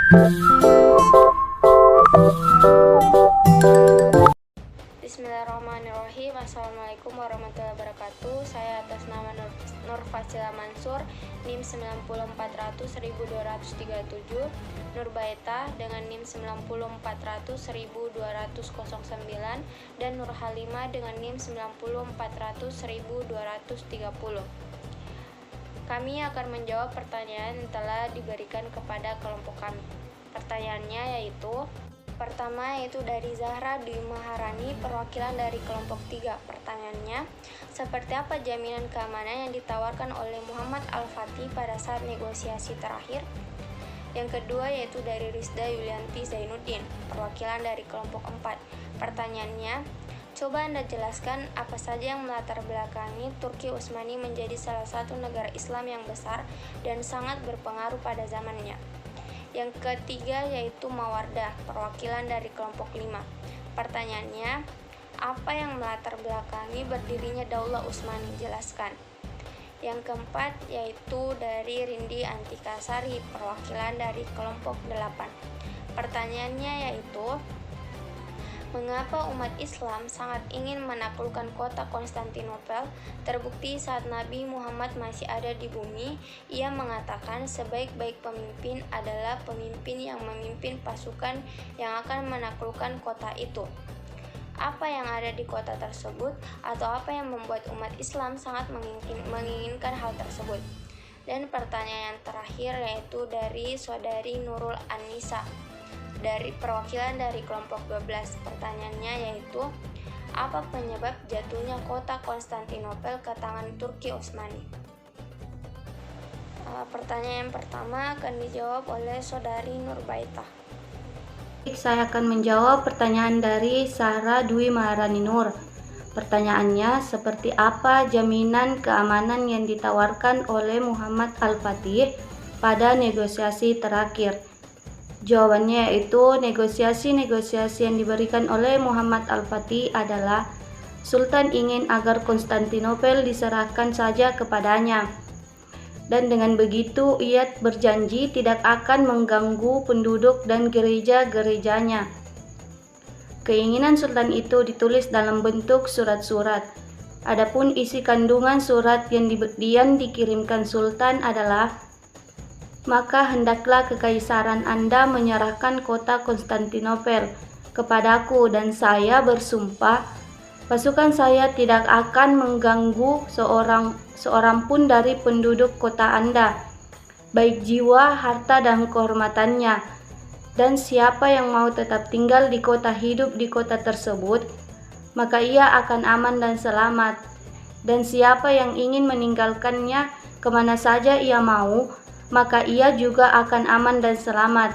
Bismillahirrahmanirrahim. Assalamualaikum warahmatullahi wabarakatuh. Saya atas nama Nur Fazila Mansur, NIM 90400-1237, Nurbaita dengan NIM 90400-1209, dan Nur Halimah dengan NIM 90400-1230. Kami akan menjawab pertanyaan yang telah diberikan kepada kelompok kami. Pertanyaannya yaitu pertama, yaitu dari Zahra Dwi Maharani, perwakilan dari kelompok 3. Pertanyaannya, seperti apa jaminan keamanan yang ditawarkan oleh Muhammad Al-Fatih pada saat negosiasi terakhir? Yang kedua, yaitu dari Rizda Yulianti Zainuddin, perwakilan dari kelompok 4. Pertanyaannya, coba Anda jelaskan apa saja yang melatar belakangi Turki Utsmani menjadi salah satu negara Islam yang besar dan sangat berpengaruh pada zamannya. Yang ketiga, yaitu Mawardah, perwakilan dari kelompok 5. Pertanyaannya, apa yang melatar belakangi berdirinya Daulah Utsmani? Jelaskan. Yang keempat, yaitu dari Rindi Antikasari, perwakilan dari kelompok 8. Pertanyaannya yaitu, mengapa umat Islam sangat ingin menaklukkan kota Konstantinopel? Terbukti saat Nabi Muhammad masih ada di bumi, ia mengatakan sebaik-baik pemimpin adalah pemimpin yang memimpin pasukan yang akan menaklukkan kota itu. Apa yang ada di kota tersebut, atau apa yang membuat umat Islam sangat menginginkan hal tersebut? Dan pertanyaan terakhir yaitu dari saudari Nurul An-Nisa, dari perwakilan dari kelompok 12. Pertanyaannya yaitu, apa penyebab jatuhnya kota Konstantinopel ke tangan Turki Utsmani? Pertanyaan yang pertama akan dijawab oleh saudari Nurbaita. Saya akan menjawab pertanyaan dari Zahra Dwi Maharani Nur. Pertanyaannya, seperti apa jaminan keamanan yang ditawarkan oleh Muhammad Al-Fatih pada negosiasi terakhir? Jawabannya yaitu negosiasi-negosiasi yang diberikan oleh Muhammad Al-Fatih adalah Sultan ingin agar Konstantinopel diserahkan saja kepadanya, dan dengan begitu ia berjanji tidak akan mengganggu penduduk dan gereja-gerejanya. Keinginan Sultan itu ditulis dalam bentuk surat-surat. Adapun isi kandungan surat yang dikirimkan Sultan adalah, maka hendaklah kekaisaran Anda menyerahkan kota Konstantinopel kepadaku, dan saya bersumpah pasukan saya tidak akan mengganggu seorang pun dari penduduk kota Anda, baik jiwa, harta, dan kehormatannya. Dan siapa yang mau tetap tinggal di kota, hidup di kota tersebut, maka ia akan aman dan selamat. Dan siapa yang ingin meninggalkannya kemana saja ia mau, maka ia juga akan aman dan selamat.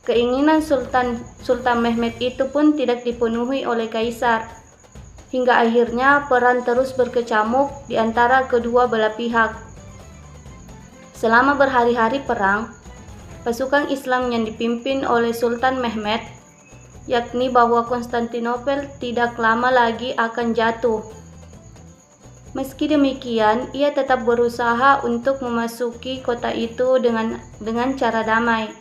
Keinginan Sultan Mehmed itu pun tidak dipenuhi oleh Kaisar. Hingga akhirnya perang terus berkecamuk di antara kedua belah pihak. Selama berhari-hari perang, pasukan Islam yang dipimpin oleh Sultan Mehmed yakni bahwa Konstantinopel tidak lama lagi akan jatuh. Meski demikian, ia tetap berusaha untuk memasuki kota itu dengan cara damai.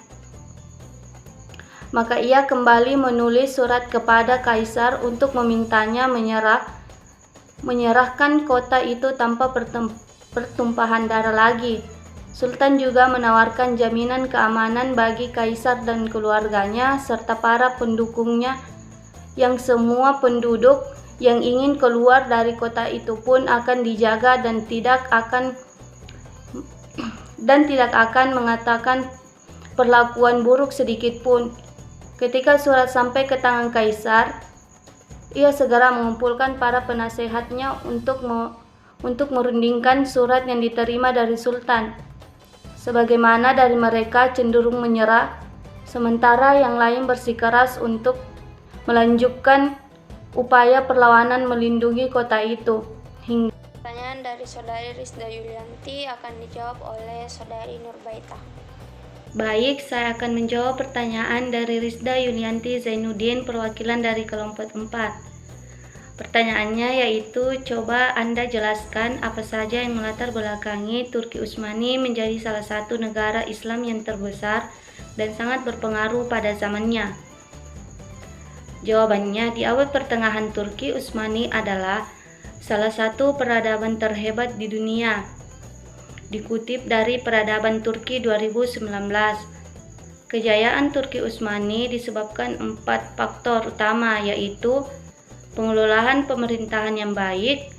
Maka ia kembali menulis surat kepada Kaisar untuk memintanya menyerahkan kota itu tanpa pertumpahan darah lagi. Sultan juga menawarkan jaminan keamanan bagi Kaisar dan keluarganya serta para pendukungnya, yang semua penduduk yang ingin keluar dari kota itu pun akan dijaga dan tidak akan mengatakan perlakuan buruk sedikit pun. Ketika surat sampai ke tangan Kaisar, ia segera mengumpulkan para penasehatnya untuk merundingkan surat yang diterima dari Sultan. Sebagaimana dari mereka cenderung menyerah, sementara yang lain bersikeras untuk melanjutkan upaya perlawanan melindungi kota itu. Pertanyaan dari saudari Rizda Yulianti akan dijawab oleh saudari Nurbaita. Baik, saya akan menjawab pertanyaan dari Rizda Yulianti Zainuddin, perwakilan dari kelompok 4. Pertanyaannya yaitu, coba Anda jelaskan apa saja yang melatar belakangi Turki Utsmani menjadi salah satu negara Islam yang terbesar dan sangat berpengaruh pada zamannya? Jawabannya, di abad pertengahan Turki Utsmani adalah salah satu peradaban terhebat di dunia. Dikutip dari Peradaban Turki 2019, kejayaan Turki Utsmani disebabkan 4 faktor utama, yaitu pengelolaan pemerintahan yang baik,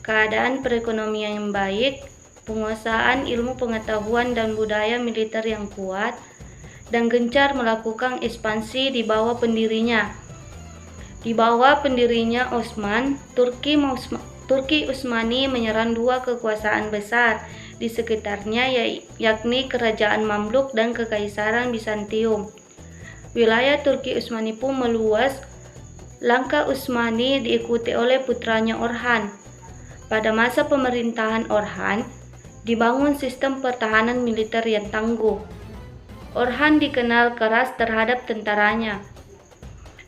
keadaan perekonomian yang baik, penguasaan ilmu pengetahuan dan budaya militer yang kuat, dan gencar melakukan ekspansi di bawah pendirinya. Di bawah pendirinya Osman, Turki Utsmani menyerang 2 kekuasaan besar di sekitarnya, yakni Kerajaan Mamluk dan Kekaisaran Bizantium. Wilayah Turki Utsmani pun meluas. Langkah Utsmani diikuti oleh putranya Orhan. Pada masa pemerintahan Orhan, dibangun sistem pertahanan militer yang tangguh. Orhan dikenal keras terhadap tentaranya.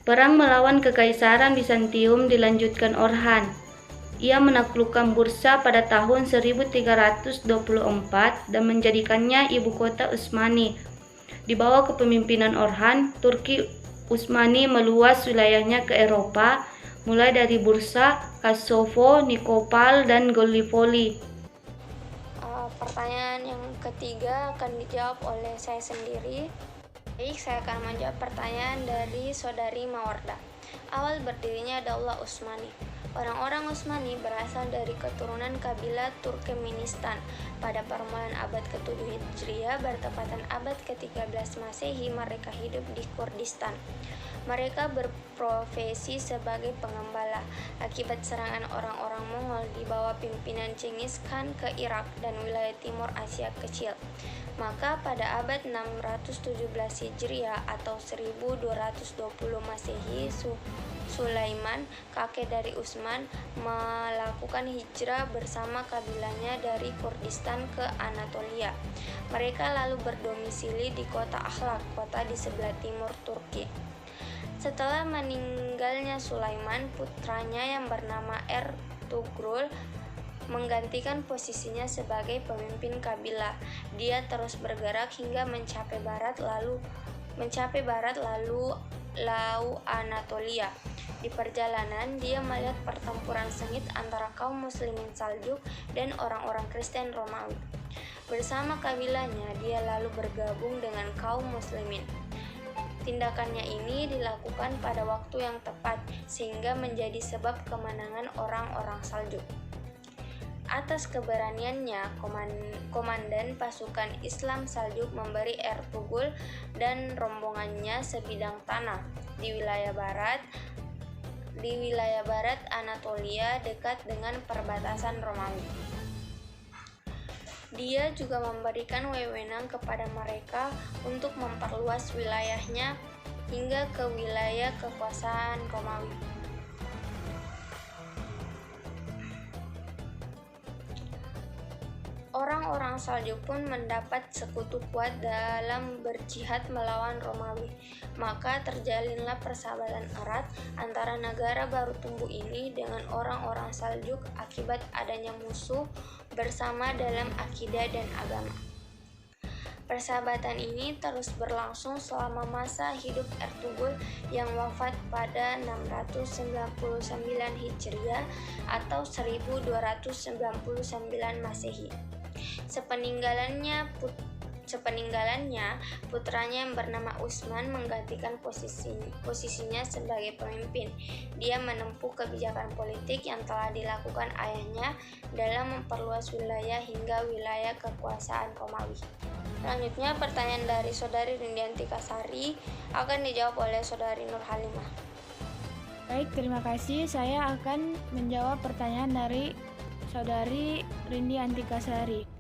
Perang melawan Kekaisaran Bizantium dilanjutkan Orhan. Ia menaklukkan Bursa pada tahun 1324 dan menjadikannya ibu kota Utsmani. Di bawah kepemimpinan Orhan, Turki Utsmani meluas wilayahnya ke Eropa, mulai dari Bursa, Kosovo, Nikopol, dan Gallipoli. Pertanyaan yang ketiga akan dijawab oleh saya sendiri. Baik, saya akan menjawab pertanyaan dari saudari Mawarda. Awal berdirinya Daulah Utsmani. Orang-orang Utsmani berasal dari keturunan kabilah Turkmenistan. Pada permulaan abad ke-7 Hijriah, bertepatan abad ke-13 Masehi, mereka hidup di Kurdistan. Mereka berprofesi sebagai pengembala. Akibat serangan orang-orang Mongol di bawah pimpinan Chenghis Khan ke Irak dan wilayah timur Asia Kecil, maka pada abad 617 Hijriah atau 1220 Masehi, Sulaiman, kakek dari Utsman, melakukan hijrah bersama kabilahnya dari Kurdistan ke Anatolia. Mereka lalu berdomisili di kota Akhlaq, kota di sebelah timur Turki. Setelah meninggalnya Sulaiman, putranya yang bernama Ertugrul menggantikan posisinya sebagai pemimpin kabilah. Dia terus bergerak hingga mencapai barat lalu Laut Anatolia. Di perjalanan, dia melihat pertempuran sengit antara kaum muslimin Saljuk dan orang-orang Kristen Romawi. Bersama kabilahnya, dia lalu bergabung dengan kaum muslimin. Tindakannya ini dilakukan pada waktu yang tepat, sehingga menjadi sebab kemenangan orang-orang Saljuk. Atas keberaniannya, komandan pasukan Islam Saljuk memberi Ertugrul dan rombongannya sebidang tanah di wilayah barat Anatolia dekat dengan perbatasan Romawi. Dia juga memberikan wewenang kepada mereka untuk memperluas wilayahnya hingga ke wilayah kekuasaan Romawi. Orang-orang Saljuk pun mendapat sekutu kuat dalam berjihad melawan Romawi. Maka terjalinlah persahabatan erat antara negara baru tumbuh ini dengan orang-orang Saljuk akibat adanya musuh bersama dalam akidah dan agama. Persahabatan ini terus berlangsung selama masa hidup Ertugrul yang wafat pada 699 Hijriah atau 1299 Masehi. Sepeninggalannya, putranya yang bernama Utsman menggantikan posisinya sebagai pemimpin. Dia menempuh kebijakan politik yang telah dilakukan ayahnya dalam memperluas wilayah hingga wilayah kekuasaan Romawi. Selanjutnya, pertanyaan dari saudari Rindianti Kasari akan dijawab oleh saudari Nur Halimah. Baik, terima kasih. Saya akan menjawab pertanyaan dari saudari Rindianti Kasari.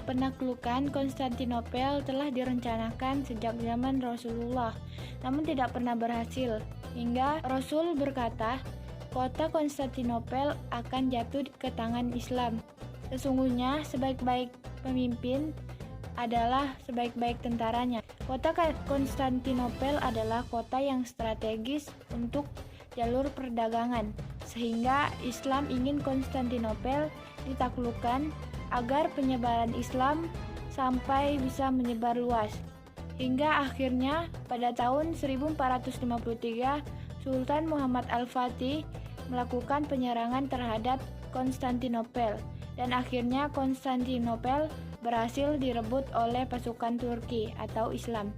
Penaklukan Konstantinopel telah direncanakan sejak zaman Rasulullah, namun tidak pernah berhasil. Hingga Rasul berkata, kota Konstantinopel akan jatuh ke tangan Islam. Sesungguhnya sebaik-baik pemimpin adalah sebaik-baik tentaranya. Kota Konstantinopel adalah kota yang strategis untuk jalur perdagangan, sehingga Islam ingin Konstantinopel ditaklukkan agar penyebaran Islam sampai bisa menyebar luas. hingga akhirnya pada tahun 1453 Sultan Muhammad Al-Fatih melakukan penyerangan terhadap Konstantinopel dan akhirnya Konstantinopel berhasil direbut oleh pasukan Turki atau Islam.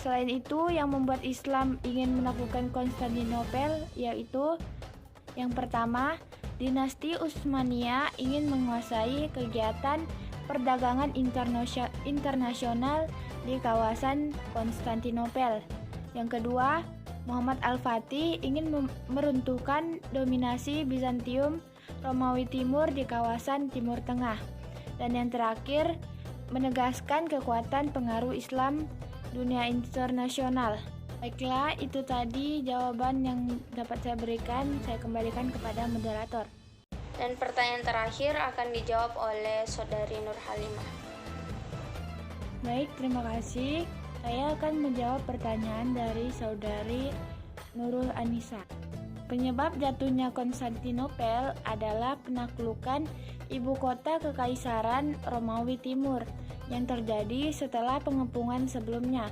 Selain itu, yang membuat Islam ingin menaklukkan Konstantinopel yaitu yang pertama, dinasti Utsmaniyah ingin menguasai kegiatan perdagangan internasional di kawasan Konstantinopel. Yang kedua, Muhammad Al-Fatih ingin meruntuhkan dominasi Bizantium Romawi Timur di kawasan Timur Tengah. Dan yang terakhir, menegaskan kekuatan pengaruh Islam dunia internasional. Baiklah, itu tadi jawaban yang dapat saya berikan. Saya kembalikan kepada moderator. Dan pertanyaan terakhir akan dijawab oleh Saudari Nur Halimah. Baik, terima kasih. Saya akan menjawab pertanyaan dari Saudari Nurul Anisa. Penyebab jatuhnya Konstantinopel adalah penaklukan ibu kota Kekaisaran Romawi Timur yang terjadi setelah pengepungan sebelumnya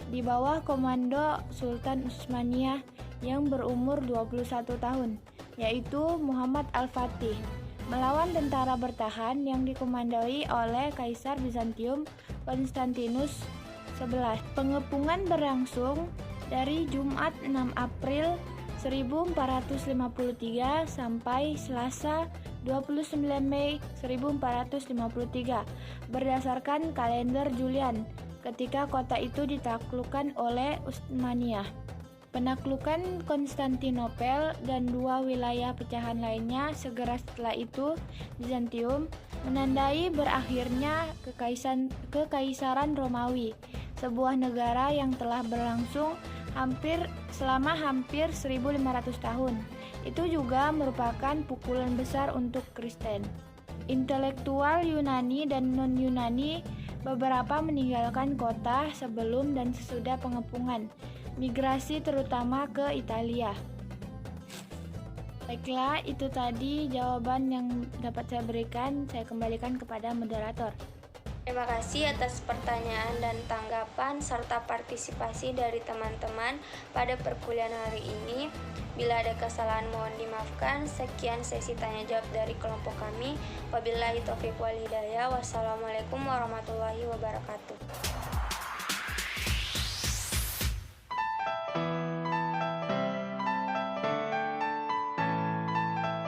di bawah komando Sultan Utsmaniyah yang berumur 21 tahun, yaitu Muhammad Al-Fatih, melawan tentara bertahan yang dikomandoi oleh Kaisar Bizantium Konstantinus 11. Pengepungan berlangsung dari Jumat 6 April 1453 sampai Selasa 29 Mei 1453 berdasarkan kalender Julian ketika kota itu ditaklukkan oleh Utsmaniyah. Penaklukan Konstantinopel dan dua wilayah pecahan lainnya segera setelah itu Bizantium menandai berakhirnya Kekaisaran Romawi, sebuah negara yang telah berlangsung selama hampir 1500 tahun. Itu juga merupakan pukulan besar untuk Kristen. Intelektual Yunani dan non-Yunani beberapa meninggalkan kota sebelum dan sesudah pengepungan, migrasi terutama ke Italia. Baiklah, itu tadi jawaban yang dapat saya berikan. Saya kembalikan kepada moderator. Terima kasih atas pertanyaan dan tanggapan serta partisipasi dari teman-teman pada perkuliahan hari ini. Bila ada kesalahan mohon dimaafkan. Sekian sesi tanya jawab dari kelompok kami. Wabillahi taufiq wal hidayah. Wassalamualaikum warahmatullahi wabarakatuh.